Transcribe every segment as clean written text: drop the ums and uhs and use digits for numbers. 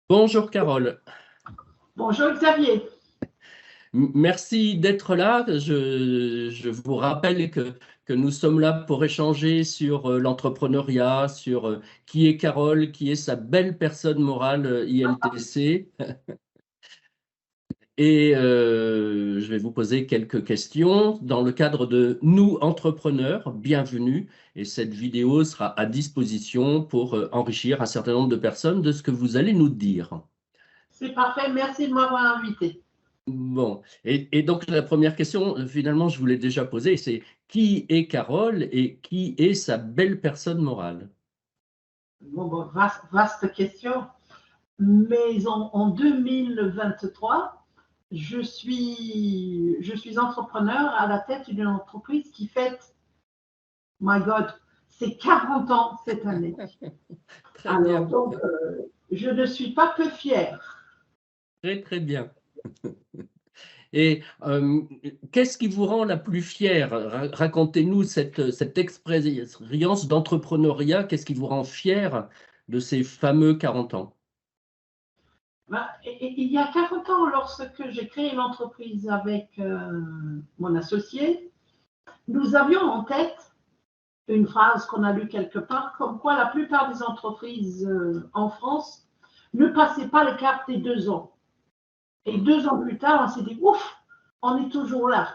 Bonjour Carole. Bonjour Xavier. Merci d'être là. Je vous rappelle que nous sommes là pour échanger sur l'entrepreneuriat, sur qui est Carole, qui est sa belle personne morale ILTC. Et je vais vous poser quelques questions dans le cadre de Nous entrepreneurs, bienvenue. Et cette vidéo sera à disposition pour enrichir un certain nombre de personnes de ce que vous allez nous dire. C'est parfait, merci de m'avoir invité. Bon, et donc la première question, finalement, je vous l'ai déjà posée, c'est qui est Carole et qui est sa belle personne morale? Bon, vaste question. Mais en 2023, je suis entrepreneur à la tête d'une entreprise qui fête, my God, c'est 40 ans cette année. Très Alors bien, donc, je ne suis pas peu fière. très très bien. Et qu'est-ce qui vous rend la plus fière? Racontez-nous cette expérience d'entrepreneuriat, qu'est-ce qui vous rend fière de ces fameux 40 ans? Il y a 40 ans, lorsque j'ai créé l'entreprise avec mon associé, nous avions en tête une phrase qu'on a lue quelque part, comme quoi la plupart des entreprises en France ne passaient pas le cap des 2 ans. Et 2 ans plus tard, on s'est dit, ouf, on est toujours là.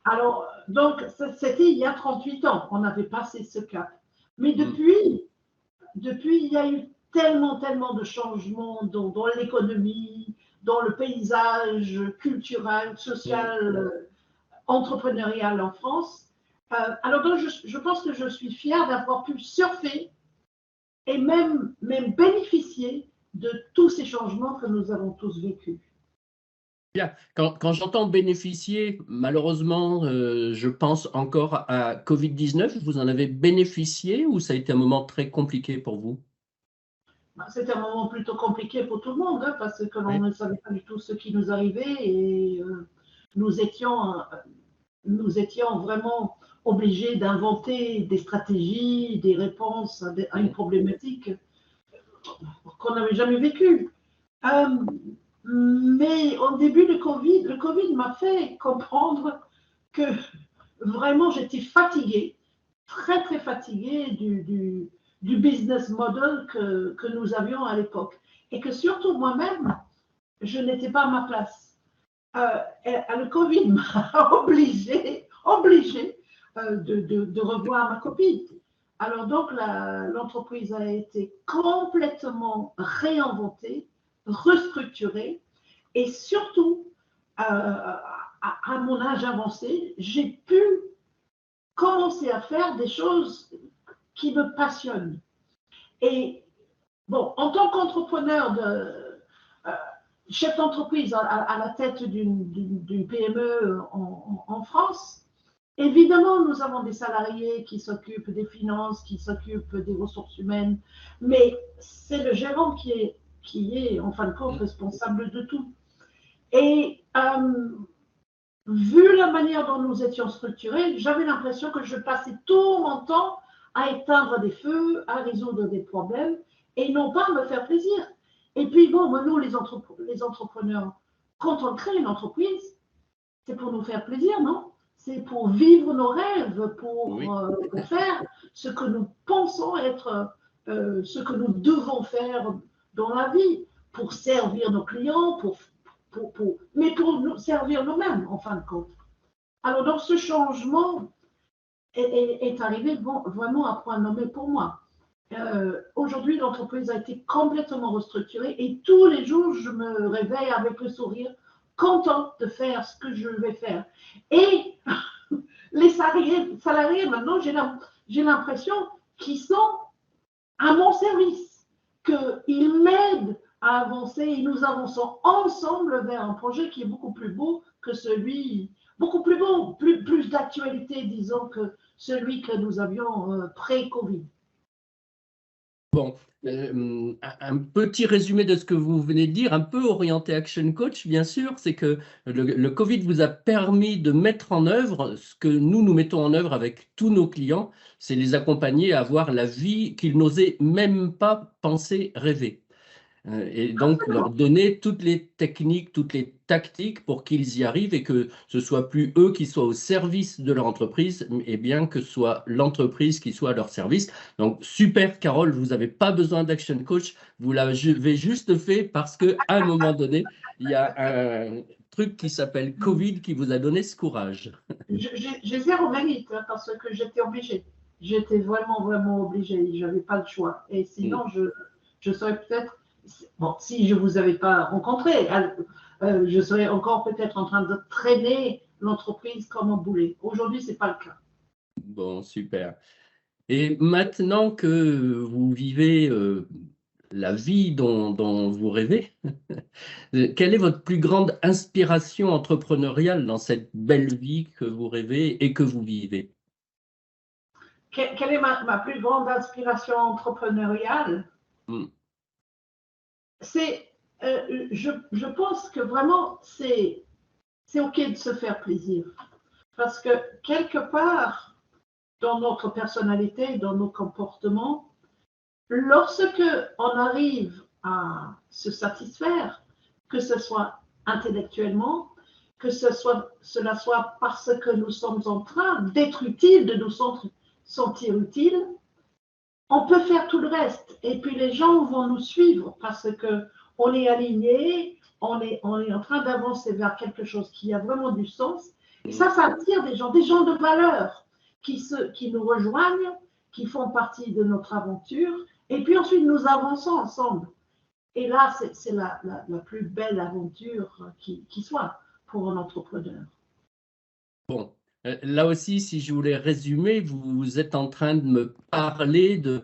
Alors, donc, c'était il y a 38 ans qu'on avait passé ce cap. Mais depuis, il y a eu tellement de changements dans l'économie, dans le paysage culturel, social, entrepreneurial en France. Alors donc, je pense que je suis fière d'avoir pu surfer et même bénéficier de tous ces changements que nous avons tous vécus. Bien. Quand j'entends bénéficier, malheureusement, je pense encore à Covid-19. Vous en avez bénéficié ou ça a été un moment très compliqué pour vous? C'était un moment plutôt compliqué pour tout le monde, hein, parce que l'on Oui. ne savait pas du tout ce qui nous arrivait et nous étions, vraiment obligés d'inventer des stratégies, des réponses à une problématique qu'on n'avait jamais vécue. Mais au début de Covid, le Covid m'a fait comprendre que vraiment j'étais fatiguée, très fatiguée du business model que nous avions à l'époque. Et que surtout moi-même, je n'étais pas à ma place. Le Covid m'a obligée de revoir ma copie. Alors donc, l'entreprise a été complètement réinventée, restructurée et surtout, à mon âge avancé, j'ai pu commencer à faire des choses qui me passionnent. Et bon, en tant qu'entrepreneur, chef d'entreprise à la tête d'une PME en France, évidemment, nous avons des salariés qui s'occupent des finances, qui s'occupent des ressources humaines, mais c'est le gérant qui est en fin de compte responsable de tout. Et vu la manière dont nous étions structurés, j'avais l'impression que je passais tout mon temps à éteindre des feux, à résoudre des problèmes, et non pas à me faire plaisir. Et puis bon, nous, les entrepreneurs, quand on crée une entreprise, c'est pour nous faire plaisir, non? C'est pour vivre nos rêves, pour faire ce que nous pensons être, ce que nous devons faire dans la vie, pour servir nos clients, mais pour nous servir nous-mêmes, en fin de compte. Alors, donc, ce changement est arrivé vraiment à point nommé pour moi. Aujourd'hui, l'entreprise a été complètement restructurée et tous les jours, je me réveille avec le sourire, contente de faire ce que je vais faire. Et les salariés maintenant, j'ai l'impression qu'ils sont à mon service, qu'ils m'aident à avancer et nous avançons ensemble vers un projet qui est beaucoup plus beau que celui, beaucoup plus beau, plus d'actualité, disons, que celui que nous avions pré-Covid. Bon, un petit résumé de ce que vous venez de dire, un peu orienté Action Coach, bien sûr, c'est que le Covid vous a permis de mettre en œuvre ce que nous mettons en œuvre avec tous nos clients, c'est les accompagner à avoir la vie qu'ils n'osaient même pas penser, rêver. Et donc leur donner toutes les techniques, toutes les tactiques pour qu'ils y arrivent et que ce soit plus eux qui soient au service de leur entreprise, et bien que ce soit l'entreprise qui soit à leur service. Donc super Carole, vous n'avez pas besoin d'action coach, vous l'avez juste fait parce qu'à un moment donné, il y a un truc qui s'appelle Covid qui vous a donné ce courage. J'ai zéro mérite hein, parce que j'étais obligée. J'étais vraiment, vraiment obligée. Je n'avais pas le choix. Et sinon, je serais peut-être, bon, si je ne vous avais pas rencontré, je serais encore peut-être en train de traîner l'entreprise comme un boulet. Aujourd'hui, ce n'est pas le cas. Bon, super. Et maintenant que vous vivez la vie dont vous rêvez, quelle est votre plus grande inspiration entrepreneuriale dans cette belle vie que vous rêvez et que vous vivez? Quelle est ma plus grande inspiration entrepreneuriale? Hmm. C'est, je pense que vraiment, c'est OK de se faire plaisir. Parce que quelque part, dans notre personnalité, dans nos comportements, lorsque on arrive à se satisfaire, que ce soit intellectuellement, que cela soit parce que nous sommes en train d'être utiles, de nous sentir utiles, on peut faire tout le reste. Et puis les gens vont nous suivre parce qu'on est aligné, on est en train d'avancer vers quelque chose qui a vraiment du sens. Et ça attire des gens de valeur qui nous rejoignent, qui font partie de notre aventure. Et puis ensuite, nous avançons ensemble. Et là, c'est la plus belle aventure qui soit pour un entrepreneur. Bon, là aussi, si je voulais résumer, vous êtes en train de me parler de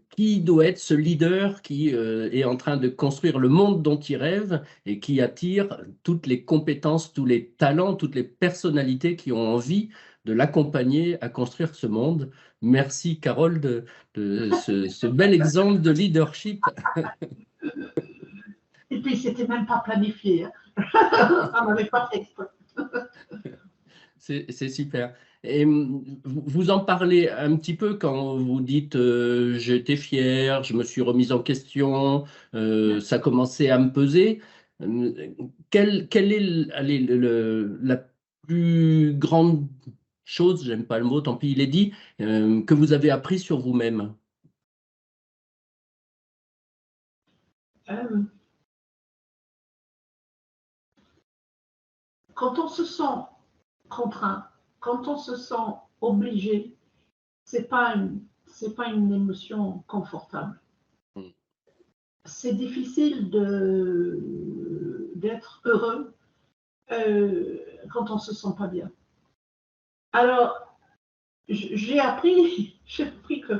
qui doit être ce leader qui est en train de construire le monde dont il rêve et qui attire toutes les compétences, tous les talents, toutes les personnalités qui ont envie de l'accompagner à construire ce monde. Merci Carole de ce bel exemple de leadership. Et puis, c'était même pas planifié. Hein. On n'avait pas fait exprès. C'est super. Et vous en parlez un petit peu quand vous dites j'étais fier, je me suis remise en question, ça commençait à me peser. Quelle est allez, la plus grande chose, j'aime pas le mot, tant pis, il est dit, que vous avez appris sur vous-même? Quand on se sent contraint, quand on se sent obligé, c'est pas une émotion confortable. C'est difficile d'être heureux quand on se sent pas bien. Alors, j'ai appris que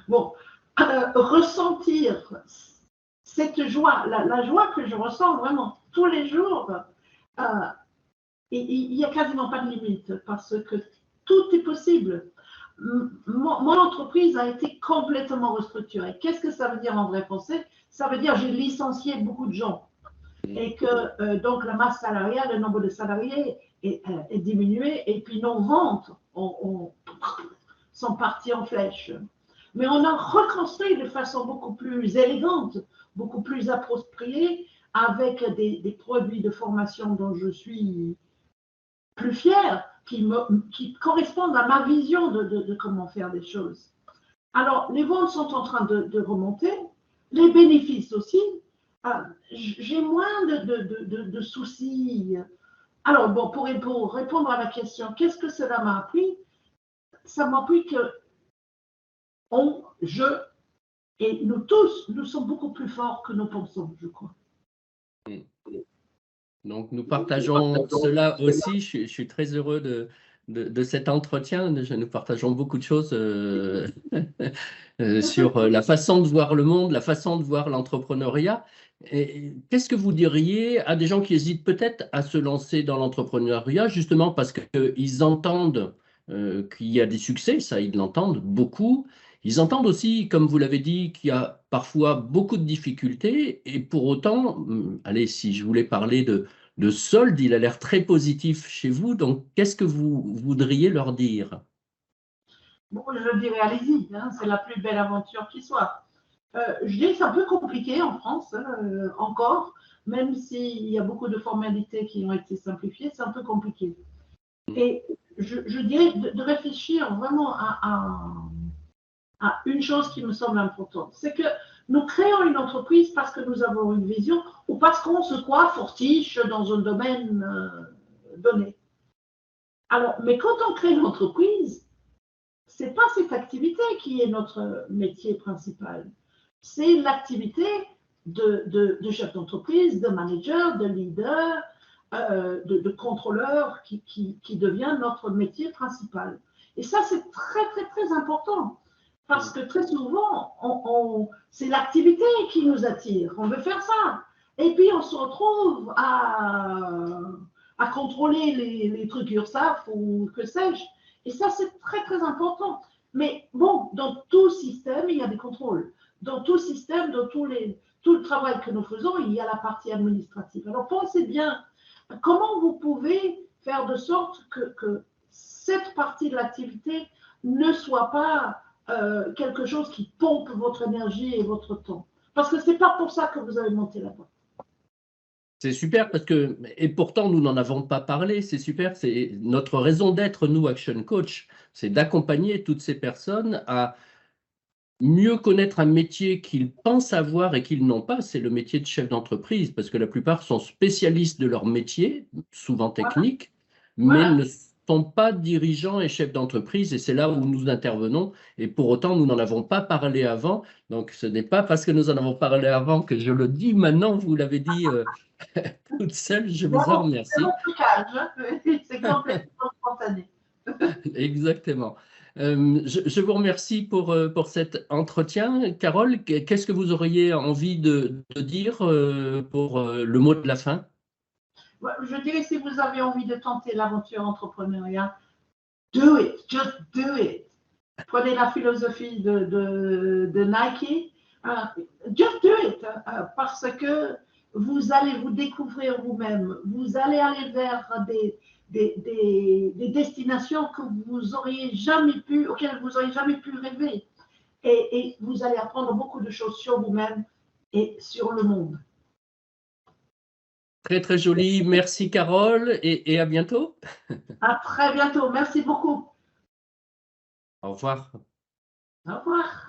bon, ressentir cette joie, la joie que je ressens vraiment tous les jours. Il n'y a quasiment pas de limite parce que tout est possible. Mon entreprise a été complètement restructurée. Qu'est-ce que ça veut dire en vrai français? Ça veut dire que j'ai licencié beaucoup de gens et que donc la masse salariale, le nombre de salariés est diminué et puis nos ventes sont parties en flèche. Mais on a reconstruit de façon beaucoup plus élégante, beaucoup plus appropriée avec des produits de formation dont je suis plus fière, qui correspondent à ma vision de comment faire des choses. Alors, les ventes sont en train de remonter, les bénéfices aussi. J'ai moins de soucis. Alors, bon, pour répondre à la question, qu'est-ce que cela m'a appris? Ça m'a appris que je et nous tous, nous sommes beaucoup plus forts que nous pensons, je crois. Donc, nous partageons cela aussi. Je suis très heureux de cet entretien. Nous partageons beaucoup de choses sur la façon de voir le monde, la façon de voir l'entrepreneuriat. Qu'est-ce que vous diriez à des gens qui hésitent peut-être à se lancer dans l'entrepreneuriat, justement parce qu'ils entendent qu'il y a des succès, ça, ils l'entendent beaucoup. Ils entendent aussi, comme vous l'avez dit, qu'il y a parfois beaucoup de difficultés et pour autant, allez, si je voulais parler de solde, il a l'air très positif chez vous, donc qu'est-ce que vous voudriez leur dire? Bon, je dirais allez-y, hein, c'est la plus belle aventure qui soit. Je dis que c'est un peu compliqué en France, encore, même s'il y a beaucoup de formalités qui ont été simplifiées, c'est un peu compliqué. Et je dirais de réfléchir vraiment à une chose qui me semble importante, c'est que nous créons une entreprise parce que nous avons une vision ou parce qu'on se croit fortiche dans un domaine donné. Alors, mais quand on crée une entreprise, c'est pas cette activité qui est notre métier principal. C'est l'activité de chef d'entreprise, de manager, de leader, de contrôleur qui devient notre métier principal. Et ça, c'est très, très, très important. Parce que très souvent, c'est l'activité qui nous attire. On veut faire ça. Et puis, on se retrouve à contrôler les trucs URSAF ou que sais-je. Et ça, c'est très, très important. Mais bon, dans tout système, il y a des contrôles. Dans tout système, dans tout le travail que nous faisons, il y a la partie administrative. Alors, pensez bien, comment vous pouvez faire de sorte que cette partie de l'activité ne soit pas quelque chose qui pompe votre énergie et votre temps. Parce que ce n'est pas pour ça que vous avez monté la boîte. C'est super parce que, et pourtant nous n'en avons pas parlé, c'est super, c'est notre raison d'être, nous, Action Coach, c'est d'accompagner toutes ces personnes à mieux connaître un métier qu'ils pensent avoir et qu'ils n'ont pas, c'est le métier de chef d'entreprise, parce que la plupart sont spécialistes de leur métier, souvent techniques, mais ne sont pas dirigeants et chefs d'entreprise, et c'est là où nous intervenons, et pour autant nous n'en avons pas parlé avant, donc ce n'est pas parce que nous en avons parlé avant que je le dis maintenant, vous l'avez dit toute seule, je vous en remercie. C'est mon trucage, c'est complètement spontané. Exactement. Je vous remercie pour cet entretien. Carole, qu'est-ce que vous auriez envie de dire pour le mot de la fin? Je dirais, si vous avez envie de tenter l'aventure entrepreneuriale, do it, just do it. Prenez la philosophie de Nike, just do it, parce que vous allez vous découvrir vous-même, vous allez aller vers des destinations que vous auriez jamais pu, auxquelles vous auriez jamais pu rêver. Et vous allez apprendre beaucoup de choses sur vous-même et sur le monde. Très, très joli. Merci, Carole, et à bientôt. À très bientôt. Merci beaucoup. Au revoir. Au revoir.